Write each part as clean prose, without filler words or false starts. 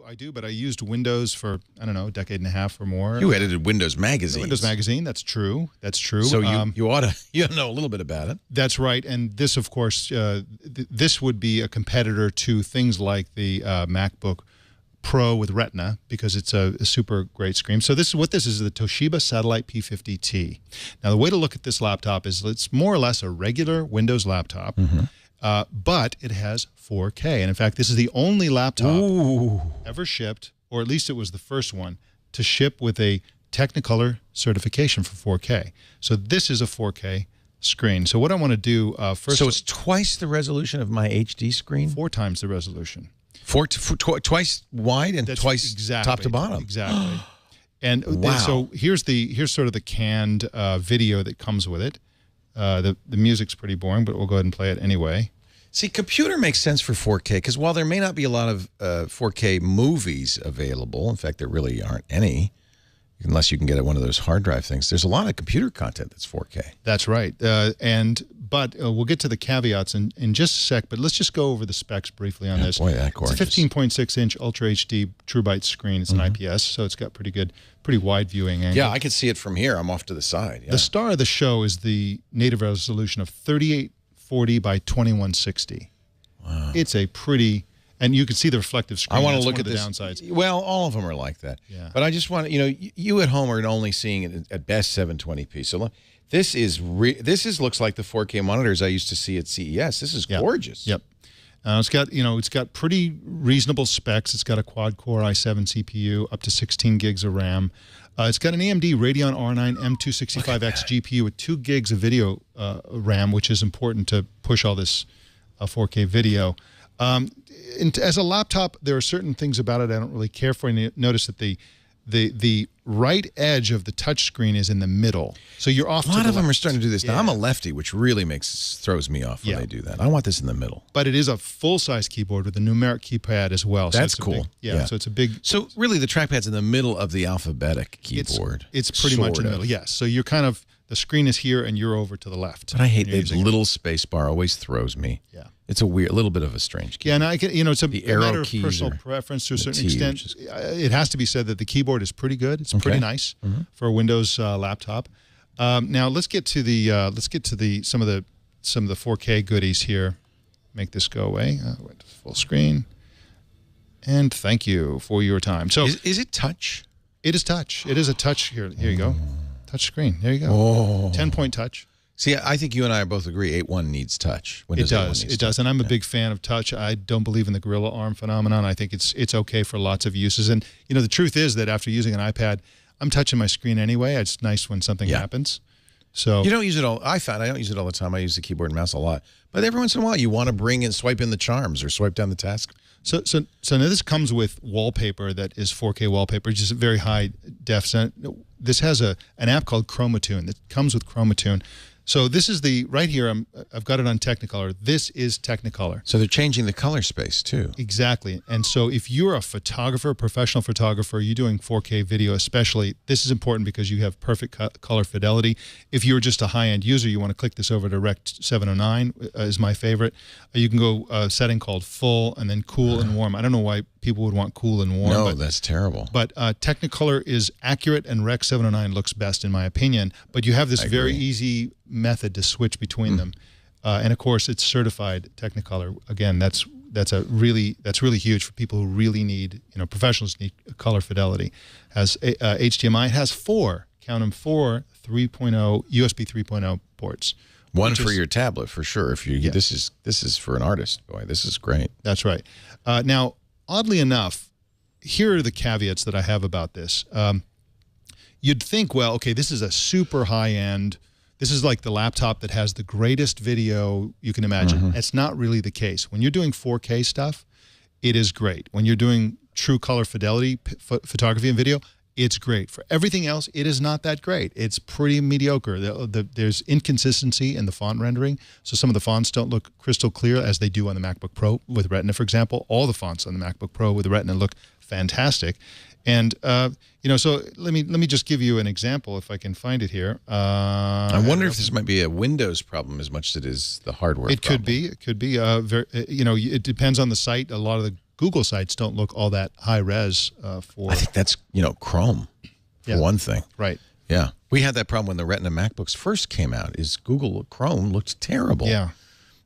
I do, but I used Windows for, I don't know, a decade and a half or more. You edited Windows Magazine. Windows Magazine, that's true. That's true. So you ought to know a little bit about it. That's right. And this, of course, this would be a competitor to things like the MacBook Pro with Retina, because it's a super great screen. So this is the Toshiba Satellite P50T. Now, the way to look at this laptop is it's more or less a regular Windows laptop, but it has 4K. And in fact, this is the only laptop ever shipped, or at least it was the first one, to ship with a Technicolor certification for 4K. So this is a 4K screen. So what I want to do first... So it's twice the resolution of my HD screen? 4 times the resolution. Twice wide and twice top to bottom. Exactly. And wow. So here's sort of the canned video that comes with it. The music's pretty boring, but we'll go ahead and play it anyway. See, computer makes sense for 4K because while there may not be a lot of 4K movies available, in fact, there really aren't any, unless you can get one of those hard drive things, there's a lot of computer content that's 4K. That's right. But we'll get to the caveats in just a sec, but let's just go over the specs briefly on this. Boy, that's gorgeous. It's a 15.6-inch Ultra HD TrueBite screen. It's an IPS, so it's got pretty wide viewing angle. Yeah, I can see it from here. I'm off to the side. Yeah. The star of the show is the native resolution of 3840 by 2160. Wow. It's a pretty... And you can see the reflective screen. I want to That's look at the this. Downsides. Well, all of them are like that. Yeah. But I just want to, you at home are only seeing it at best 720p. So this looks like the 4K monitors I used to see at CES. This is gorgeous. Yep. It's got pretty reasonable specs. It's got a quad-core i7 CPU, up to 16 gigs of RAM. It's got an AMD Radeon R9 M265X GPU with 2 gigs of video RAM, which is important to push all this 4K video. As a laptop, there are certain things about it I don't really care for. And notice that the right edge of the touchscreen is in the middle, so you're off. A lot of them are starting to do this now. I'm a lefty, which really throws me off when they do that. I want this in the middle. But it is a full-size keyboard with a numeric keypad as well. That's cool. So it's a big. So really, the trackpad's in the middle of the alphabetic keyboard. It's pretty much in the middle. Yes. So you're kind of the screen is here and you're over to the left. But I hate the little space bar. Always throws me. Yeah. It's a little bit of a strange keyboard. Yeah, and it's a matter of personal preference to a certain extent. It has to be said that the keyboard is pretty good. It's pretty nice for a Windows laptop. Now let's get to some of the 4K goodies here. Make this go away. Went to full screen. And thank you for your time. So is it touch? It is touch. It is a touch here. Here you go. Touch screen. There you go. 10-point touch. See, I think you and I both agree 8.1 needs touch. It does, and I'm a big fan of touch. I don't believe in the gorilla arm phenomenon. I think it's okay for lots of uses. And the truth is that after using an iPad, I'm touching my screen anyway. It's nice when something happens. So you don't use it all. I don't use it all the time. I use the keyboard and mouse a lot. But every once in a while, you want to bring and swipe in the charms or swipe down the task. So now this comes with wallpaper that is 4K wallpaper, which is very high def. This has an app called Chromatune that comes with Chromatune. So this is right here. I've got it on Technicolor. This is Technicolor. So they're changing the color space too. Exactly. And so if you're a photographer, professional photographer, you're doing 4K video especially, this is important because you have perfect color fidelity. If you're just a high-end user, you want to click this over to Rec 709 is my favorite. You can go a setting called full and then cool and warm. I don't know why people would want cool and warm. No, that's terrible. But Technicolor is accurate and Rec 709 looks best in my opinion. But you have this very easy method to switch between them, and of course it's certified Technicolor. Again, that's really huge for people who really need, professionals need color fidelity. Has HDMI. It has 4 3.0 USB 3.0 ports. One for your tablet for sure. If you this is for an artist. Boy, this is great. That's right. Now, oddly enough, here are the caveats that I have about this. You'd think, well, okay, this is a super high-end. This is like the laptop that has the greatest video you can imagine. It's not really the case. When you're doing 4K stuff, it is great. When you're doing true color fidelity photography and video, it's great. For everything else, it is not that great. It's pretty mediocre. There's inconsistency in the font rendering, so some of the fonts don't look crystal clear as they do on the MacBook Pro with Retina, for example. All the fonts on the MacBook Pro with Retina look fantastic. And so let me just give you an example if I can find it here. I wonder if this might be a Windows problem as much as it is the hardware. It could be. It could be. It depends on the site. A lot of the Google sites don't look all that high res for. I think that's, Chrome for one thing. Right. Yeah. We had that problem when the Retina MacBooks first came out, is Google Chrome looked terrible. Yeah.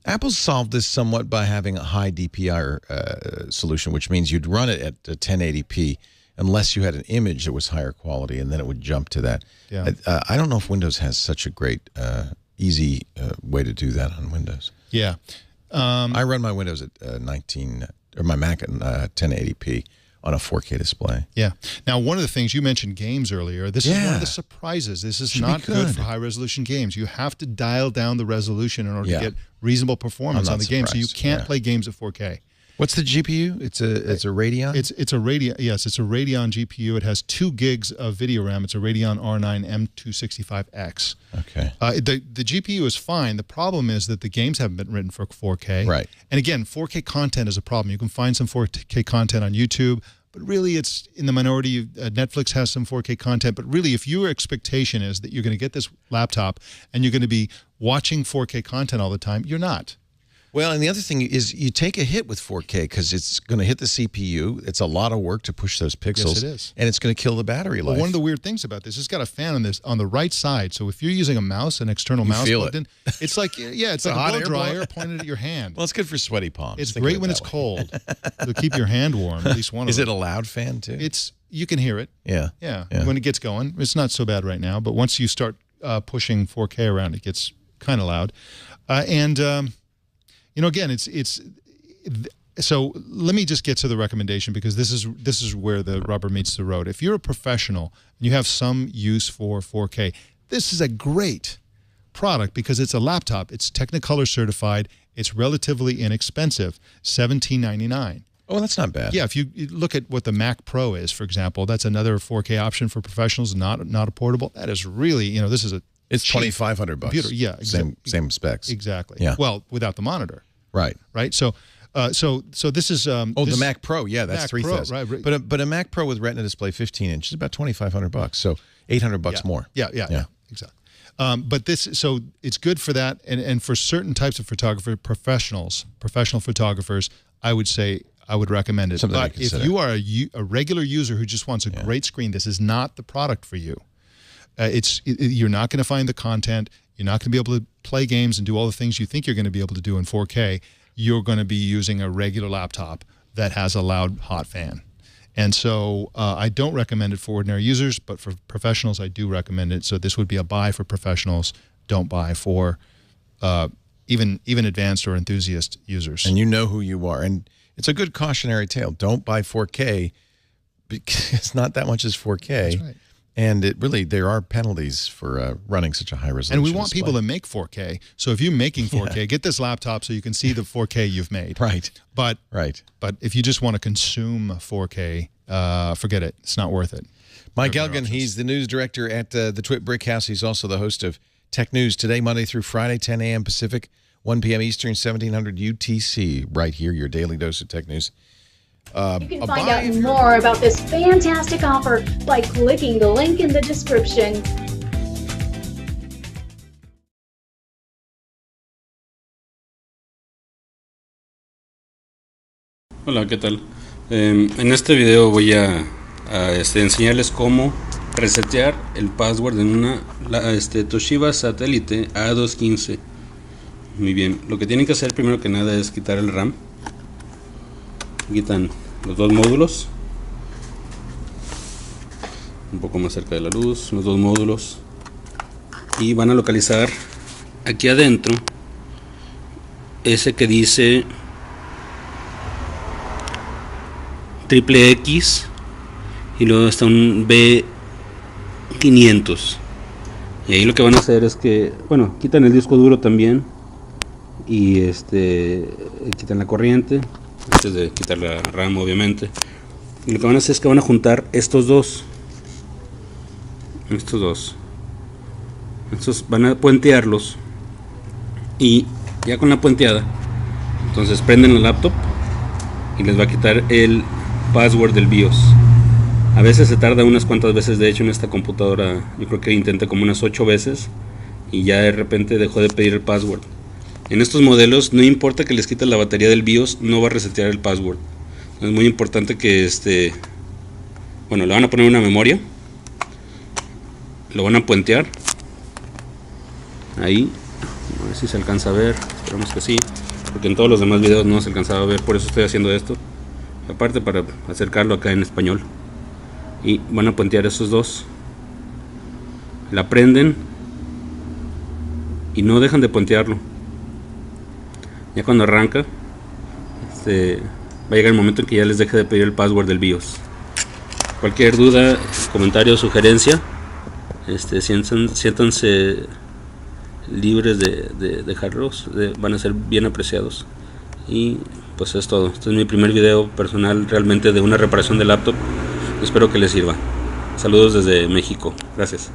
Apple's solved this somewhat by having a high DPI solution, which means you'd run it at 1080p unless you had an image that was higher quality, and then it would jump to that. Yeah. I don't know if Windows has such a great, easy way to do that on Windows. Yeah. I run my Windows at my Mac at 1080p on a 4K display. Yeah. Now, one of the things you mentioned games earlier, this is one of the surprises. This is not good for high-resolution games. You have to dial down the resolution in order to get reasonable performance on the game, so you can't play games at 4K. What's the GPU? It's a Radeon? It's a Radeon. Yes, it's a Radeon GPU. It has 2 gigs of video RAM. It's a Radeon R9 M265X. Okay. The GPU is fine. The problem is that the games haven't been written for 4K. Right. And again, 4K content is a problem. You can find some 4K content on YouTube, but really it's in the minority. Netflix has some 4K content, but really if your expectation is that you're going to get this laptop and you're going to be watching 4K content all the time, you're not. Well, and the other thing is you take a hit with 4K because it's going to hit the CPU. It's a lot of work to push those pixels. Yes, it is. And it's going to kill the battery life. Well, one of the weird things about this, it's got a fan on the right side. So if you're using a mouse, an external mouse plugged in, it's like, it's like a blow dryer pointed at your hand. Well, it's good for sweaty palms. It's great when it's cold. It'll keep your hand warm, at least one of them. Is it a loud fan, too? You can hear it. Yeah. When it gets going. It's not so bad right now, but once you start pushing 4K around, it gets kind of loud. Again, so let me just get to the recommendation, because this is where the rubber meets the road. If you're a professional and you have some use for 4K, this is a great product because it's a laptop. It's Technicolor certified. It's relatively inexpensive, $17.99. Oh, that's not bad. Yeah, if you look at what the Mac Pro is, for example, that's another 4K option for professionals, not a portable. That is really, this is a It's $2,500. Computer. Yeah, same specs. Exactly. Yeah. Well, without the monitor. Right. So this is the Mac Pro. Yeah, that's $3,000. Right. But a Mac Pro with Retina display, 15-inch, is about $2,500. So $800 more. Yeah, exactly. But it's good for that, and for certain types of professional photographers, I would recommend it. Something but if you are a regular user who just wants a great screen, this is not the product for you. You're not going to find the content. You're not going to be able to play games and do all the things you think you're going to be able to do in 4K. You're going to be using a regular laptop that has a loud, hot fan. And so I don't recommend it for ordinary users, but for professionals, I do recommend it. So this would be a buy for professionals. Don't buy for even advanced or enthusiast users. And you know who you are. And it's a good cautionary tale. Don't buy 4K because not that much is 4K. That's right. And there are penalties for running such a high resolution And we want display. people to make 4K. So if you're making 4K, get this laptop so you can see the 4K you've made. Right. But if you just want to consume 4K, forget it. It's not worth it. Mike Elgin, he's the news director at the Twit Brick House. He's also the host of Tech News Today, Monday through Friday, 10 a.m. Pacific, 1 p.m. Eastern, 1700 UTC. Right here, your daily dose of tech news. You can find out more about this fantastic offer by clicking the link in the description. Hola, ¿qué tal? En este video voy a enseñarles cómo resetear el password en una Toshiba satélite A215. Muy bien, lo que tienen que hacer primero que nada es quitar el RAM. Quitan los dos módulos, un poco más cerca de la luz, los dos módulos, y van a localizar aquí adentro ese que dice XXX y luego está un B500, y ahí lo que van a hacer es que, bueno, quitan el disco duro también y quitan la corriente antes de quitar la RAM, obviamente, y lo que van a hacer es que van a juntar estos dos, estos van a puentearlos, y ya con la puenteada entonces prenden la laptop y les va a quitar el password del BIOS. A veces se tarda unas cuantas veces. De hecho, en esta computadora yo creo que intenté como unas 8 veces y ya de repente dejó de pedir el password. En estos modelos no importa que les quites la batería del BIOS, no va a resetear el password. Es muy importante que bueno, le van a poner una memoria, lo van a puentear ahí, a ver si se alcanza a ver, esperamos que sí, porque en todos los demás videos no se alcanzaba a ver, por eso estoy haciendo esto, aparte para acercarlo acá en español. Y van a puentear esos dos, la prenden y no dejan de puentearlo. Ya cuando arranca, va a llegar el momento en que ya les deje de pedir el password del BIOS. Cualquier duda, comentario o sugerencia, siéntanse libres de dejarlos, van a ser bien apreciados. Y pues es todo. Este es mi primer video personal realmente de una reparación de laptop. Espero que les sirva. Saludos desde México. Gracias.